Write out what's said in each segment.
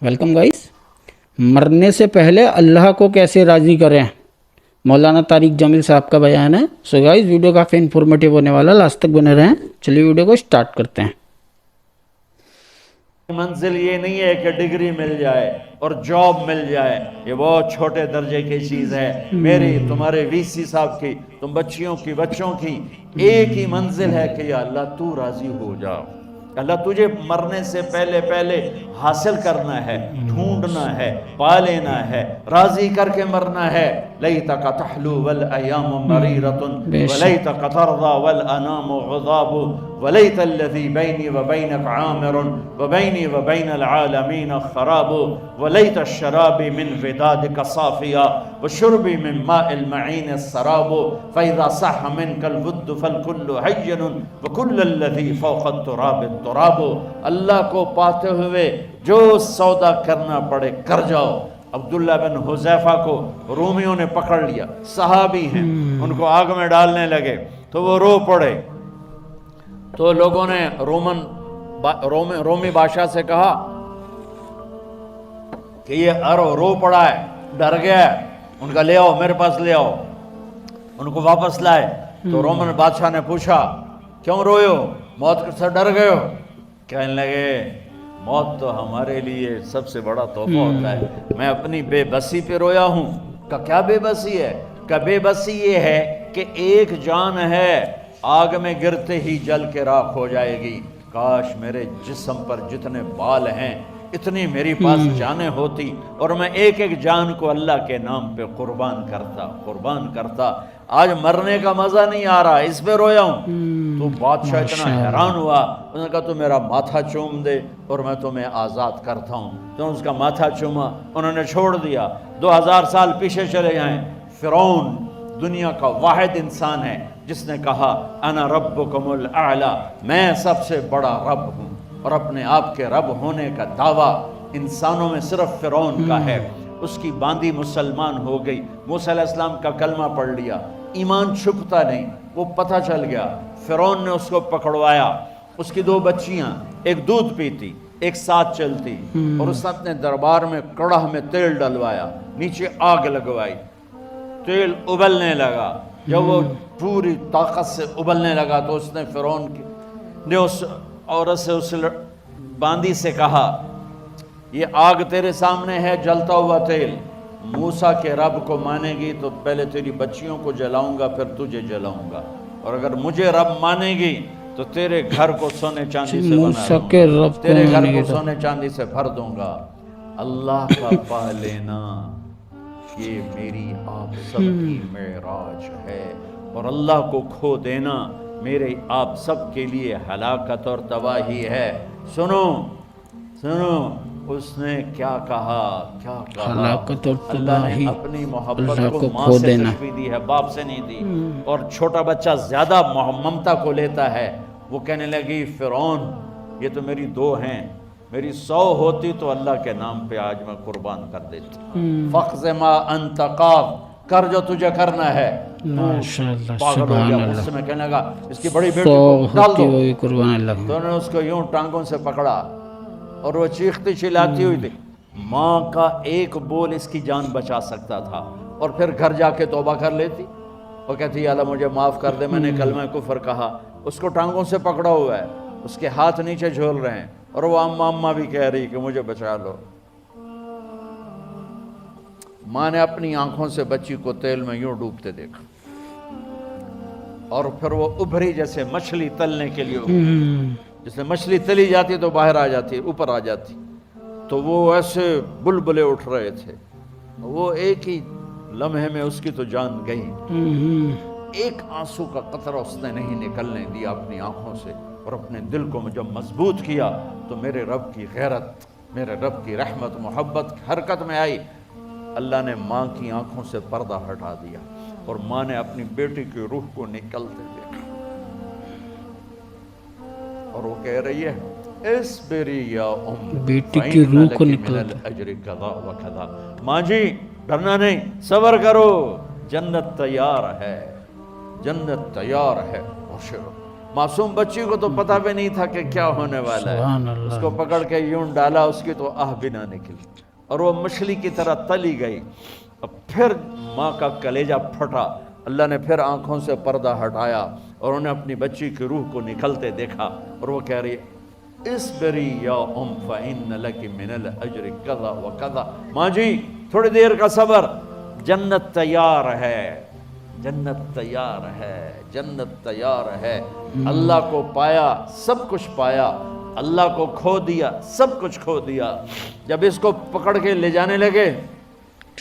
Welcome guys. मरने से पहले अल्लाह को कैसे राज़ी करें, मौलाना तारिक जमील साहब का बयान है। सो गाइस, वीडियो काफ़ी इन्फॉर्मेटिव होने वाला, लास्ट तक बने रहें। चलिए वीडियो को स्टार्ट करते हैं। मंजिल ये नहीं है कि डिग्री मिल जाए और जॉब मिल जाए, ये बहुत छोटे दर्जे की चीज़ है। मेरी, तुम्हारे वीसी साहब की, तुम बच्चियों की, बच्चों की एक ही मंजिल है कि या अल्लाह तू राज़ी हो जा। अल्लाह तुझे मरने से पहले पहले हासिल करना है, ढूंढना है, पा लेना है, राज़ी करके मरना है। लैतक तहलु वल अय्यामु मरीरतुन वलैतक तर्दा वल अनामु गुज़ाबु वलैतल्लज़ी बैनी व बैनक आमिरुन व बैनी व बैनल आलमीन खराबु वलैतश शराबी मिन विदादिक साफिया व शुरबी मिन माइल मईन सराबु फइज़ा सह मिनकल वुद्दु फलकुल्लु हय्यनुन व कुल्लल्लज़ी फौक़त तुराब तुराबु। अल्लाह को पाते हुए जो सौदा करना पड़े कर जाओ। अब्दुल्ला बिन हुज़ैफा को रोमियों ने पकड़ लिया, सहाबी हैं, उनको आग में डालने लगे तो वो रो पड़े। तो लोगों ने रोमी बादशाह से कहा कि ये रो पड़ा है, डर गया है, उनका ले आओ, मेरे पास ले आओ। उनको वापस लाए तो रोमन बादशाह ने पूछा, क्यों रोयो, मौत से डर गए हो? कहने लगे, मौत तो हमारे लिए सबसे बड़ा तोहफा होता है, मैं अपनी बेबसी पे रोया हूँ। का क्या बेबसी है? का बेबसी ये है कि एक जान है, आग में गिरते ही जल के राख हो जाएगी। काश मेरे जिस्म पर जितने बाल हैं इतनी मेरी पास जानें होती और मैं एक एक जान को अल्लाह के नाम पे कुर्बान करता। आज मरने का मजा नहीं आ रहा, इस पे रोया हूँ। तो बादशाह इतना हैरान हुआ, उसने कहा तू मेरा माथा चूम दे और मैं तुम्हें आज़ाद करता हूँ। तो उसका माथा चूमा, उन्होंने छोड़ दिया। 2000 साल पीछे चले जाएं, फिरौन दुनिया का वाहिद इंसान है जिसने कहा अना रब्बुकुमुल आला, मैं सबसे बड़ा रब हूँ। और अपने आप के रब होने का दावा इंसानों में सिर्फ फिरौन का है। उसकी बांदी मुसलमान हो गई, मूसा अलैहिस्सलाम का कलमा पढ़ लिया, ईमान छुपता नहीं, वो पता चल गया। फिरौन ने उसको पकड़वाया, उसकी 2 बच्चियां, एक दूध पीती एक साथ चलती, और उसने अपने दरबार में कड़ाह में तेल डलवाया, नीचे आग लगवाई, तेल उबलने लगा। जब वो पूरी ताकत से उबलने लगा तो उसने फिरौन ने उस औरत से, उस बांदी से कहा, ये आग तेरे सामने है, जलता हुआ तेल, मूसा के रब को मानेगी तो पहले तेरी बच्चियों को जलाऊंगा, फिर तुझे जलाऊंगा, और अगर मुझे रब मानेगी तो तेरे घर को सोने चांदी से बना दूंगा, तेरे घर को सोने चांदी से भर दूंगा। अल्लाह का पा लेना ये मेरी आप सबकी मेराज है, और अल्लाह को खो देना मेरे आप सब के लिए हलाकत और तबाही है। सुनो सुनो, उसने क्या कहा, क्या कहा? हलाकत और अल्लाह ने अपनी मोहब्बत को माँ से तशबीह दी है, बाप से नहीं दी। और छोटा बच्चा ज्यादा ममता को लेता है। वो कहने लगी, फिरौन ये तो मेरी 2 हैं, मेरी 100 होती तो अल्लाह के नाम पे आज मैं कुर्बान कर देती। फ़ख्ज़ मा अंत क़ाफ़, कर जो तुझे करना है। माशाअल्लाह, पागल हो गया, सुभान उसमें कहने लगा इसकी बड़ी बेटी को डाल दो। कुर्बान अल्लाह। तो उन्होंने उसको यूं टांगों से पकड़ा और वो चीखती चिल्लाती हुई थी। माँ का एक बोल इसकी जान बचा सकता था, और फिर घर जाके तौबा कर लेती और कहती अल्लाह मुझे माफ़ कर दे, मैंने कलमा कुफर कहा। उसको टांगों से पकड़ा हुआ है, उसके हाथ नीचे झोल रहे हैं, और वो अम्मा अम्मा भी कह रही कि मुझे बचा लो। माँ ने अपनी आंखों से बच्ची को तेल में यूं डूबते देखा, और फिर वो उभरी जैसे मछली तलने के लिए, जैसे मछली तली जाती तो बाहर आ जाती, ऊपर आ जाती, तो वो ऐसे बुलबुले उठ रहे थे। वो एक ही लम्हे में उसकी तो जान गई। एक आंसू का कतरा उसने नहीं निकलने दिया अपनी आंखों से, और अपने दिल को जब मजबूत किया तो मेरे रब की गैरत, मेरे रब की रहमत मोहब्बत हरकत में आई। अल्लाह ने माँ की आंखों से पर्दा हटा दिया, और माँ ने अपनी बेटी की रूह को निकलते देखा, और वो कह रही है, इस बेटी की रूह को निकलते, माँ जी डरना नहीं, सब्र करो, जन्नत तैयार है, जन्नत तैयार है। मासूम बच्ची को तो पता भी नहीं था कि क्या होने वाला है, सुभान अल्लाह। उसको पकड़ के यूं डाला, उसकी तो आह भी ना निकली और वो मछली की तरह तली गई। अब फिर माँ का कलेजा फटा, अल्लाह ने फिर आंखों से पर्दा हटाया और उन्हें अपनी बच्ची की रूह को निकलते देखा और वो कह रही है इसबरी या फ़इन्न लकी मिनल अज्रि कज़ा व कज़ा। माँ जी थोड़ी देर का सब्र, जन्नत तैयार है, जन्नत तैयार है, जन्नत तैयार है। अल्लाह को पाया, सब कुछ पाया, अल्लाह को खो दिया, सब कुछ खो दिया। जब इसको पकड़ के ले जाने लगे,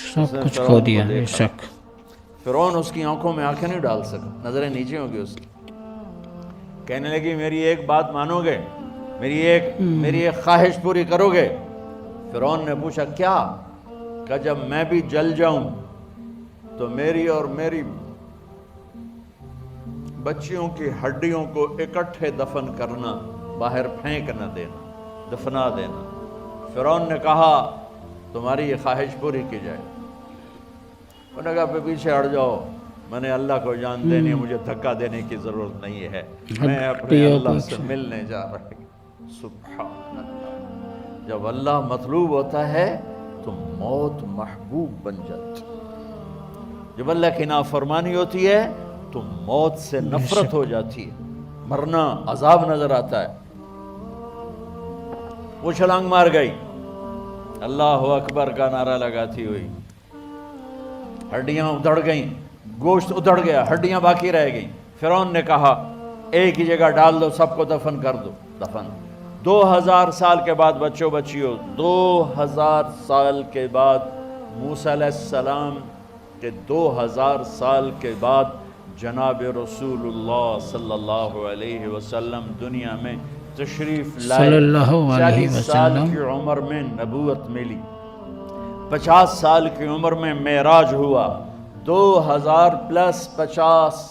सब कुछ खो दिया बेशक। फिरौन उसकी आंखों में आंखें नहीं डाल सका, नजरें नीचे होगी उसकी। कहने लगी मेरी एक बात मानोगे, मेरी एक ख्वाहिश पूरी करोगे? फिरौन ने पूछा क्या? कहा जब मैं भी जल जाऊं तो मेरी और मेरी बच्चियों की हड्डियों को इकट्ठे दफन करना, बाहर फेंक न देना, दफना देना। फिरौन ने कहा तुम्हारी ये ख्वाहिश पूरी की जाए। उन्होंने कहा पीछे हट जाओ, मैंने अल्लाह को जानते नहीं, मुझे धक्का देने की जरूरत नहीं है, मैं अपने अल्लाह से मिलने जा रहा हूं। सुभान अल्लाह। जब अल्लाह मतलूब होता है तो मौत महबूब बन जाती, जब अल्लाह की नाफरमानी होती है तो मौत से नफरत हो जाती है, मरना अजाब नजर आता है। वो छलांग मार गई, अल्लाह अकबर का नारा लगाती हुई, हड्डियां उधड़ गईं, गोश्त उधड़ गया, हड्डियां बाकी रह गईं। फिरौन ने कहा एक ही जगह डाल दो, सबको दफन कर दो। दफन 2000 साल के बाद बच्चों बच्चियों, 2000 साल के बाद, मूसा अलैहिस्सलाम के 2000 साल के बाद जनाब रसूलुल्लाह सल्लल्लाहु अलैहि वसल्लम दुनिया में तशरीफ लाए। सल्लल्लाहु अलैहि 40 साल वसल्लम। की उम्र में नबूवत मिली, 50 साल की उम्र में मेराज हुआ, 2000 प्लस 50,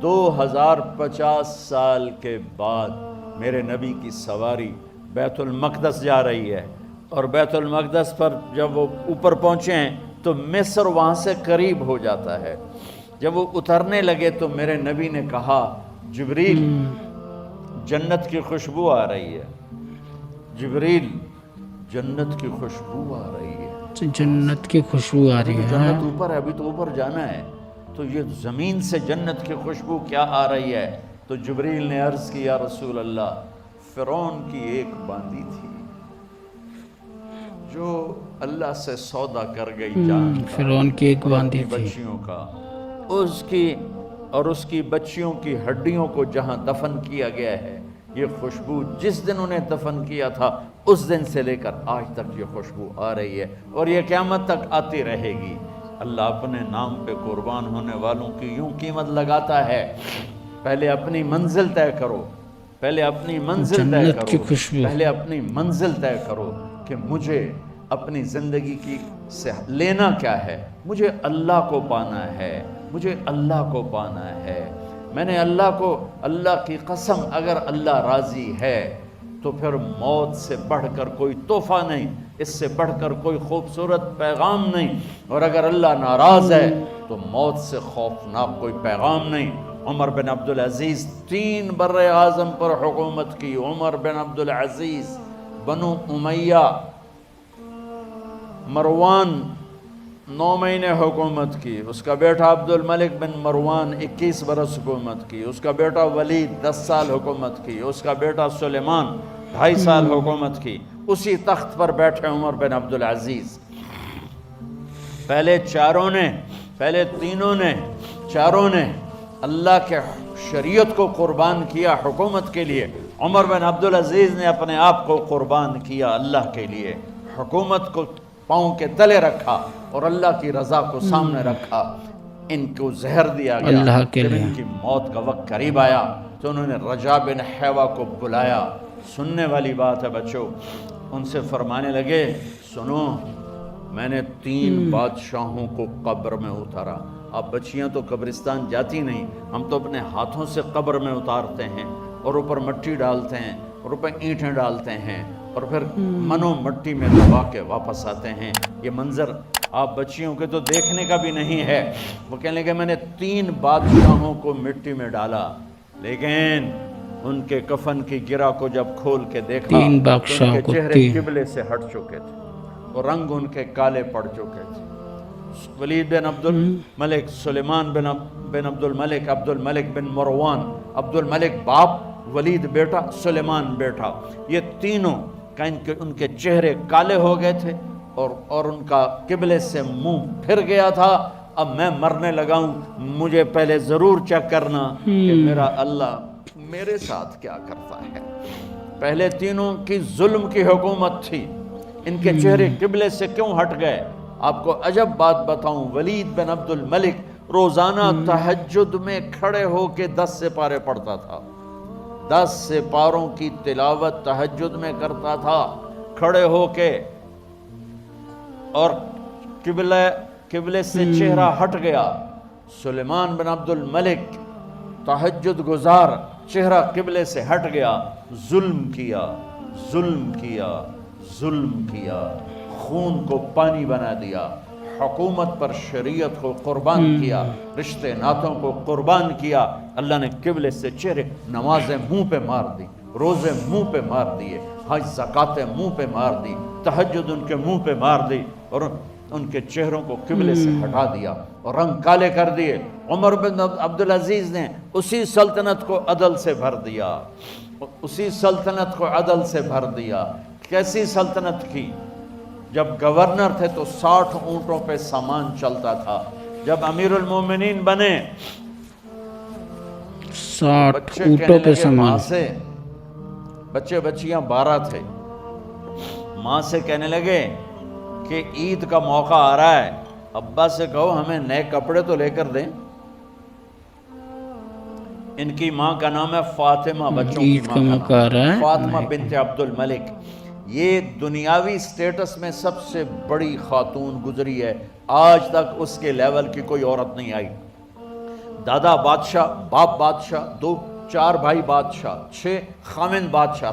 2050 साल के बाद मेरे नबी की सवारी बैतुल मक़दस जा रही है। और बैतुल मक़दस पर जब वो ऊपर पहुँचे हैं तो मिस्र वहाँ से करीब हो जाता है। जब वो उतरने लगे तो मेरे नबी ने कहा जिब्रील जन्नत की खुशबू आ रही है, जिब्रील जन्नत की खुशबू आ रही है। तो जन्नत की खुशबू आ रही है। जन्नत ऊपर है, अभी तो ऊपर जाना है, तो ये ज़मीन से जन्नत की खुशबू क्या आ रही है? तो जिब्रील ने अर्ज़ किया रसूल अल्लाह, फ़िरौन की एक बांदी थी जो अल्लाह से सौदा कर गई जान का, फिरौन की एक बांदी अपनी थी, बच्चियों का, उसकी और उसकी बच्चियों की हड्डियों को जहाँ दफन किया गया है, ये खुशबू जिस दिन उन्हें दफन किया था उस दिन से लेकर आज तक ये खुशबू आ रही है और ये क़यामत तक आती रहेगी। अल्लाह अपने नाम पे कुर्बान होने वालों की यूं कीमत लगाता है। पहले अपनी मंजिल तय करो, पहले अपनी मंजिल तय जन्नत की करो, खुशबू। पहले अपनी मंजिल तय करो कि मुझे अपनी ज़िंदगी की से लेना क्या है। मुझे अल्लाह को पाना है, मुझे अल्लाह को पाना है। मैंने अल्लाह को, अल्लाह की कसम, अगर अल्लाह राज़ी है तो फिर मौत से बढ़कर कोई तोहफ़ा नहीं, इससे बढ़कर कोई खूबसूरत पैगाम नहीं। और अगर अल्लाह नाराज़ है तो मौत से खौफनाक कोई पैगाम नहीं। उमर बिन अब्दुल अज़ीज़ 3 बर्रे आज़म पर हुकूमत की। उमर बिन अब्दुल अज़ीज़, बनु उमैया, मरवान 9 महीने हुकूमत की, उसका बेटा अब्दुल मलिक बिन मरवान 21 बरस हुकूमत की, उसका बेटा वलीद 10 साल हुकूमत की, उसका बेटा सुलेमान 2.5 साल हुकूमत की। उसी तख्त पर बैठे उमर बिन अब्दुल अज़ीज़। पहले चारों ने अल्लाह के शरीयत को कुर्बान किया हुकूमत के लिए। उमर बिन अब्दुल अज़ीज़ ने अपने आप को कुर्बान किया अल्लाह के लिए, हुकूमत को पाँव के तले रखा और अल्लाह की रज़ा को सामने रखा। इनको जहर दिया गया। अल्लाह के जब लिए। इनकी मौत का वक्त करीब आया तो उन्होंने रजा बिन हैवा को बुलाया। सुनने वाली बात है बच्चों। उनसे फरमाने लगे, सुनो, मैंने 3 बादशाहों को कब्र में उतारा। अब बच्चियां तो कब्रिस्तान जाती नहीं, हम तो अपने हाथों से कब्र में उतारते हैं और ऊपर मिट्टी डालते हैं और ऊपर ईंटें डालते हैं और फिर मनो मिट्टी में दबा के वापस आते हैं। ये मंजर आप बच्चियों के तो देखने का भी नहीं है। वो कहने लगे मैंने 3 बादशाहों को मिट्टी में डाला, लेकिन ان کے کفن کی گرہ کو جب کھول کے دیکھا تین تو بادشاہ ان کے کو چہرے تین قبلے سے ہٹ چکے تھے اور رنگ ان کے کالے پڑ چکے تھے. ولید بن عبد الملک، سلیمان بن عبد الملک، عبد الملک بن مروان، عبد الملک باپ، ولید بیٹا، سلیمان بیٹا، یہ تینوں کا ان کے چہرے کالے ہو گئے تھے اور ان کا قبلے سے منہ پھر گیا تھا. اب میں مرنے لگا ہوں، مجھے پہلے ضرور چیک کرنا کہ میرا اللہ میرے ساتھ کیا کرتا ہے. پہلے تینوں کی ظلم کی حکومت تھی، ان کے چہرے قبلے سے کیوں ہٹ گئے؟ آپ کو عجب بات بتاؤں، ولید بن عبد الملک روزانہ تہجد میں کھڑے ہو کے 10 سپارے پڑھتا تھا. 10 سپاروں کی تلاوت تہجد میں کرتا تھا کھڑے ہو کے، اور قبلے سے چہرہ ہٹ گیا. سلیمان بن عبد الملک تہجد گزار، چہرہ قبلے سے ہٹ گیا، ظلم کیا، ظلم کیا، ظلم کیا، خون کو پانی بنا دیا، حکومت پر شریعت کو قربان کیا، رشتے ناتوں کو قربان کیا. اللہ نے قبلے سے چہرے، نمازیں منہ پہ مار دی، روزے منہ پہ مار دیے، حج زکاتیں منہ پہ مار دی، تہجد ان کے منہ پہ مار دی، اور ان کے چہروں کو قبلے سے ہٹا دیا اور رنگ کالے کر دیے. عمر بن عبدالعزیز نے اسی سلطنت کو عدل سے بھر دیا، اسی سلطنت کو عدل سے بھر دیا. کیسی سلطنت کی؟ جب گورنر تھے تو 60 اونٹوں پہ سامان چلتا تھا. جب امیر المومنین بنے 60 بچے اونٹوں کہنے پہ لگے سامان. ماں سے، بچے بچیاں 12 تھے، ماں سے کہنے لگے کہ عید کا موقع آ رہا ہے، ابا سے کہو ہمیں نئے کپڑے تو لے کر دیں. ان کی ماں کا نام ہے فاطمہ، بچوں کی عید ماں کا کا موقع آ رہا نام ہے، فاطمہ بنت عبد الملک. یہ دنیاوی سٹیٹس میں سب سے بڑی خاتون گزری ہے، آج تک اس کے لیول کی کوئی عورت نہیں آئی. دادا بادشاہ، باپ بادشاہ، 4 بھائی بادشاہ، 6 خامن بادشاہ،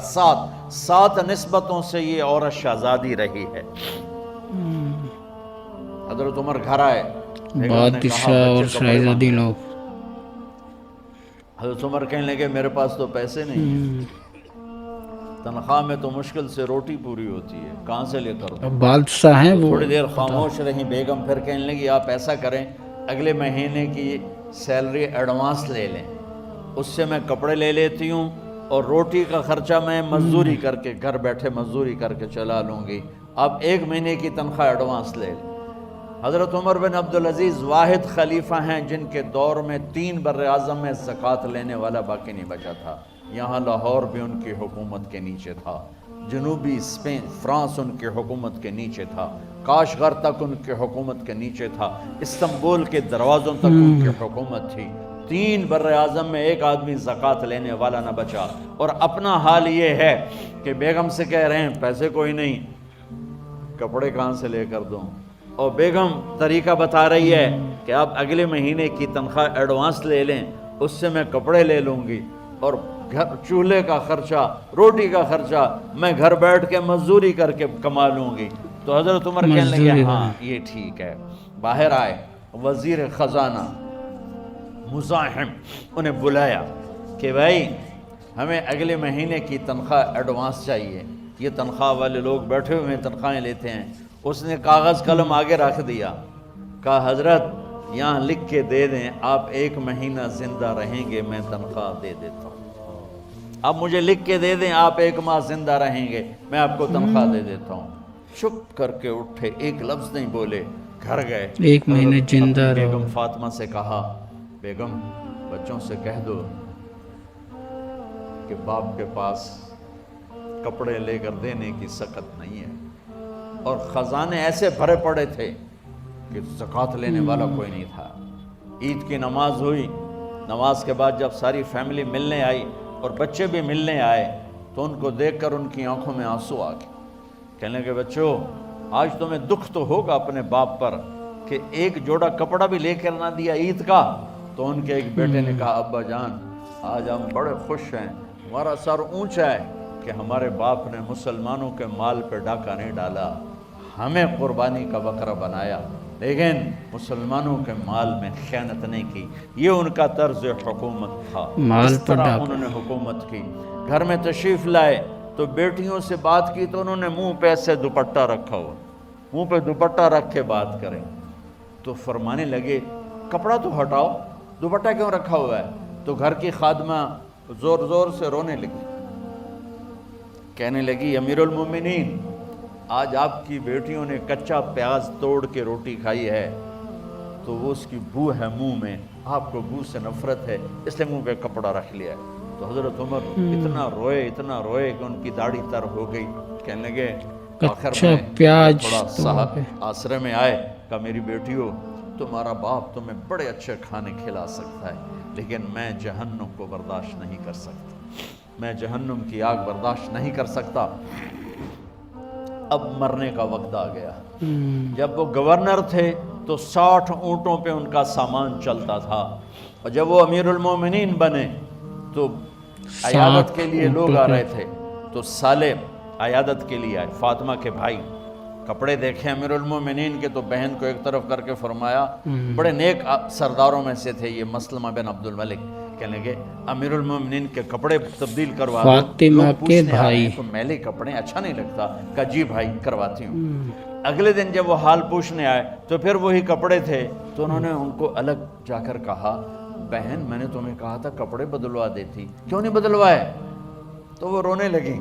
7 نسبتوں سے یہ عورت شہزادی رہی ہے. حضرت عمر گھر آئے، بیگم نے کہا بادشاہ اور بچے کپڑے شہزادی مانگے. لوگ. حضرت عمر کہنے لگے میرے پاس تو پیسے نہیں ہیں، تنخواہ میں تو مشکل سے روٹی پوری ہوتی ہے، کہاں سے لے کر دوں؟ بادشاہ ہیں وہ. تھوڑی دیر خاموش رہیں بیگم، پھر کہنے لگی آپ ایسا کریں اگلے مہینے کی سیلری ایڈوانس لے لیں، اس سے میں کپڑے لے لیتی ہوں اور روٹی کا خرچہ میں مزدوری کر کے، گھر بیٹھے مزدوری کر کے چلا لوں گی، آپ 1 مہینے کی تنخواہ ایڈوانس لے لیں. حضرت عمر بن عبدالعزیز واحد خلیفہ ہیں جن کے دور میں 3 بر اعظم میں زکوٰۃ لینے والا باقی نہیں بچا تھا. یہاں لاہور بھی ان کی حکومت کے نیچے تھا، جنوبی اسپین فرانس ان کی حکومت کے نیچے تھا، کاشغر تک ان کی حکومت کے نیچے تھا، استنبول کے دروازوں تک ان کی حکومت تھی. 3 بر اعظم میں ایک آدمی زکوٰۃ لینے والا نہ بچا. اور اپنا حال یہ ہے کہ بیگم سے کہہ رہے ہیں پیسے کوئی نہیں، کپڑے کہاں سے لے کر دوں؟ اور بیگم طریقہ بتا رہی ہے کہ آپ اگلے مہینے کی تنخواہ ایڈوانس لے لیں، اس سے میں کپڑے لے لوں گی اور چولہے کا خرچہ، روٹی کا خرچہ میں گھر بیٹھ کے مزدوری کر کے کما لوں گی. تو حضرت عمر کہنے لگے ہاں یہ ٹھیک ہے. باہر آئے وزیر خزانہ مزاحم، انہیں بلایا کہ بھائی ہمیں اگلے مہینے کی تنخواہ ایڈوانس چاہیے، یہ تنخواہ والے لوگ بیٹھے ہوئے ہیں تنخواہیں لیتے ہیں. اس نے کاغذ قلم آگے رکھ دیا، کہا حضرت یہاں لکھ کے دے دیں آپ 1 مہینہ زندہ رہیں گے میں تنخواہ دے دیتا ہوں. اب مجھے لکھ کے دے دیں آپ 1 ماہ زندہ رہیں گے میں آپ کو تنخواہ دے دیتا ہوں. چپ کر کے اٹھے، ایک لفظ نہیں بولے، گھر گئے. 1 مہینے زندہ اپنی رہو. بیگم فاطمہ سے کہا بیگم بچوں سے کہہ دو کہ باپ کے پاس کپڑے لے کر دینے کی سخت نہیں ہے. اور خزانے ایسے بھرے پڑے تھے کہ زکوٰۃ لینے والا کوئی نہیں تھا. عید کی نماز ہوئی، نماز کے بعد جب ساری فیملی ملنے آئی اور بچے بھی ملنے آئے تو ان کو دیکھ کر ان کی آنکھوں میں آنسو آ گئے. کہنے لگے بچوں آج تمہیں دکھ تو ہوگا اپنے باپ پر کہ ایک جوڑا کپڑا بھی لے کر نہ دیا عید کا. تو ان کے ایک بیٹے نے کہا ابا جان آج ہم بڑے خوش ہیں، ہمارا سر اونچا ہے کہ ہمارے باپ نے مسلمانوں کے مال پہ ڈاکہ نہیں ڈالا، ہمیں قربانی کا بکرا بنایا لیکن مسلمانوں کے مال میں خیانت نہیں کی. یہ ان کا طرز حکومت تھا. مال اس پر طرح ڈاکہ. انہوں نے حکومت کی. گھر میں تشریف لائے تو بیٹیوں سے بات کی تو انہوں نے منہ پہ ایسے دوپٹہ رکھا ہوا, منہ پہ دوپٹہ رکھ کے بات کریں. تو فرمانے لگے کپڑا تو ہٹاؤ, دوپٹہ کیوں رکھا ہوا ہے؟ تو گھر کی خادمہ زور زور سے رونے لگی, کہنے لگی امیر المومنین, آج آپ کی بیٹیوں نے کچا پیاز توڑ کے روٹی کھائی ہے تو وہ اس کی بو ہے منہ میں, آپ کو بو سے نفرت ہے اس لیے منہ پہ کپڑا رکھ لیا ہے. تو حضرت عمر اتنا روئے کہ ان کی داڑھی تر ہو گئی. کہنے لگے آخر کچا میں پیاز تھوڑا تو صاحب آسرے میں آئے, کہا میری بیٹیوں تمہارا باپ تمہیں بڑے اچھے کھانے کھلا سکتا ہے لیکن میں جہنم کو برداشت نہیں کر سکتا, میں جہنم کی آگ برداشت نہیں کر سکتا. اب مرنے کا وقت آ گیا. جب وہ گورنر تھے تو 60 اونٹوں پہ ان کا سامان چلتا تھا, اور جب وہ امیر المومنین بنے تو عیادت کے لیے لوگ آ رہے تھے. تو سالے عیادت کے لیے آئے, فاطمہ کے بھائی, کپڑے دیکھے امیر المومنین کے تو بہن کو ایک طرف کر کے فرمایا, بڑے نیک سرداروں میں سے تھے یہ مسلمہ بن عبد الملک, کہنے لگے امیر المومنین کے کپڑے تبدیل کروا دو. فاطمہ لوگ کے پوچھنے آ رہے بھائی. ہیں تو میلے کپڑے اچھا نہیں لگتا, کہا جی بھائی کرواتی ہوں. اگلے دن جب وہ حال پوچھنے آئے تو پھر وہی کپڑے تھے, تو انہوں نے ان کو الگ جا کر کہا بہن میں نے تمہیں کہا تھا کپڑے بدلوا دیتی, کیوں نہیں بدلوائے؟ تو وہ رونے لگی,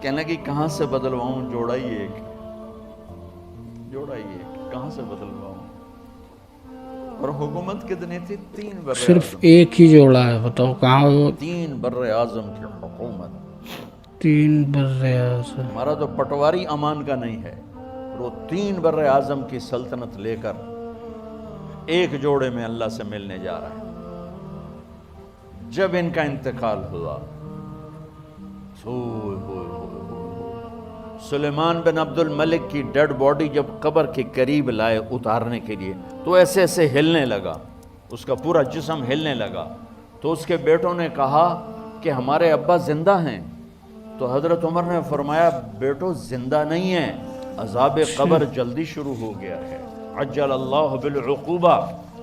کہنے لگی کہاں سے بدلواؤں, جوڑا ہی ایک, کہاں سے بدلواؤں. اور حکومت کتنی تھی؟ 3 بر صرف اعظم, ایک ہی جوڑا ہے, بتاؤ کہاں وہ 3 بر اعظم کی حکومت. 3 بر اعظم. ہمارا تو پٹواری امان کا نہیں ہے, وہ 3 بر اعظم کی سلطنت لے کر ایک جوڑے میں اللہ سے ملنے جا رہا ہے. جب ان کا انتقال ہوا, سلیمان بن عبد الملک کی ڈیڈ باڈی جب قبر کے قریب لائے اتارنے کے لیے تو ایسے ایسے ہلنے لگا, اس کا پورا جسم ہلنے لگا. تو اس کے بیٹوں نے کہا کہ ہمارے ابا زندہ ہیں. تو حضرت عمر نے فرمایا بیٹو زندہ نہیں ہیں, عذاب قبر جلدی شروع ہو گیا ہے. عجل اللہ بالعقوبہ,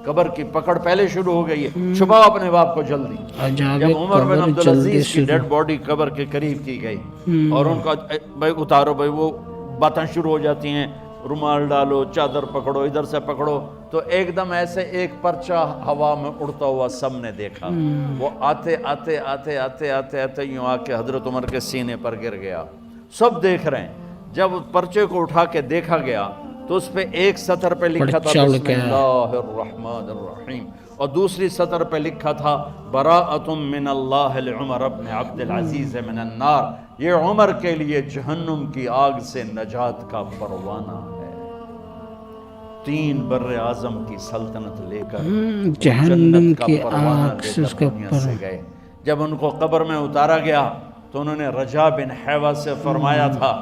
قبر کی پکڑ پہلے شروع ہو گئی ہے, چھپاؤ اپنے باپ کو جلدی. جب عمر بن عبدالعزیز کی ڈیڈ باڈی قبر کے قریب کی گئی اور ان کا بھائی اتارو, بھائی وہ باتیں شروع ہو جاتی ہیں, رومال ڈالو, چادر پکڑو, ادھر سے پکڑو, تو ایک دم ایسے ایک پرچہ ہوا میں اڑتا ہوا سب نے دیکھا. وہ آتے آتے آتے آتے آتے آتے یوں آ کے حضرت عمر کے سینے پر گر گیا. سب دیکھ رہے ہیں. جب پرچے کو اٹھا کے دیکھا گیا تو اس پہ ایک سطر پہ لکھا تھا بسم اللہ الرحمن الرحیم, اور دوسری سطر پہ لکھا تھا براءۃ من اللہ لعمر بن عبد العزیز من النار. یہ عمر کے لیے جہنم کی آگ سے نجات کا پروانہ ہے. 3 بر اعظم کی سلطنت لے کر جہنم کی پروانہ آگ لے سے اس کر کا دنیا سے گئے. جب ان کو قبر میں اتارا گیا تو انہوں نے رجا بن حیوہ سے فرمایا تھا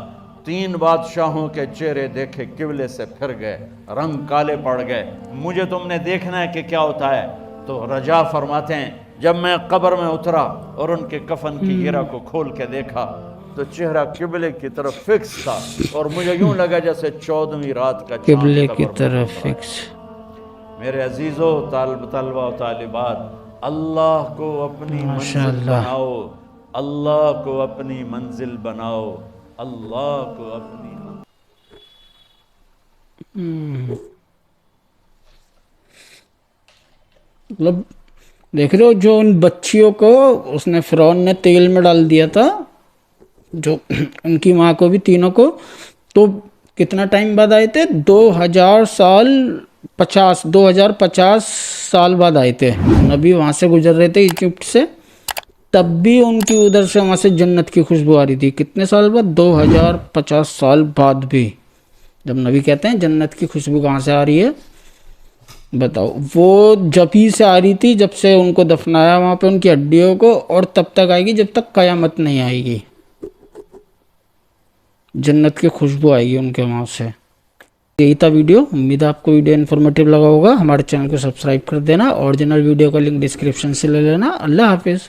3 بادشاہوں کے چہرے دیکھے قبلے سے پھر گئے, رنگ کالے پڑ گئے, مجھے تم نے دیکھنا ہے کہ کیا ہوتا ہے. تو رجا فرماتے ہیں جب میں قبر میں اترا اور ان کے کفن کی گرہ کو کھول کے دیکھا تو چہرہ قبلے کی طرف فکس تھا, اور مجھے یوں لگا جیسے 14ویں رات کا چاند قبلے کی قبر میں طرف اترا ہے. فکس. میرے عزیزو, طلبہ و طالبات, اللہ کو اپنی منزل بناؤ, اللہ کو اپنی منزل بناؤ, اللہ کو اپنی مطلب دیکھ رہے ہو جو ان بچیوں کو اس نے فرعون نے تیل میں ڈال دیا تھا, جو ان کی ماں کو بھی تینوں کو, تو کتنا ٹائم بعد آئے تھے؟ 2050 سال بعد آئے تھے. نبی وہاں سے گزر رہے تھے ایجپٹ سے, تب بھی ان کی ادھر سے وہاں سے جنت کی خوشبو آ رہی تھی. کتنے سال بعد؟ 2050 سال بعد بھی. جب نبی کہتے ہیں جنت کی خوشبو کہاں سے آ رہی ہے بتاؤ, وہ جب ہی سے آ رہی تھی جب سے ان کو دفنایا وہاں پہ ان کی ہڈیوں کو, اور تب تک آئے گی جب تک قیامت نہیں آئے گی. جنت کی خوشبو آئے گی ان کے وہاں سے. یہی تھا ویڈیو, امید ہے آپ کو ویڈیو انفارمیٹیو لگا ہوگا. ہمارے چینل کو سبسکرائب کر دینا, اوریجنل ویڈیو کا لنک ڈسکرپشن سے لے لینا. اللہ حافظ.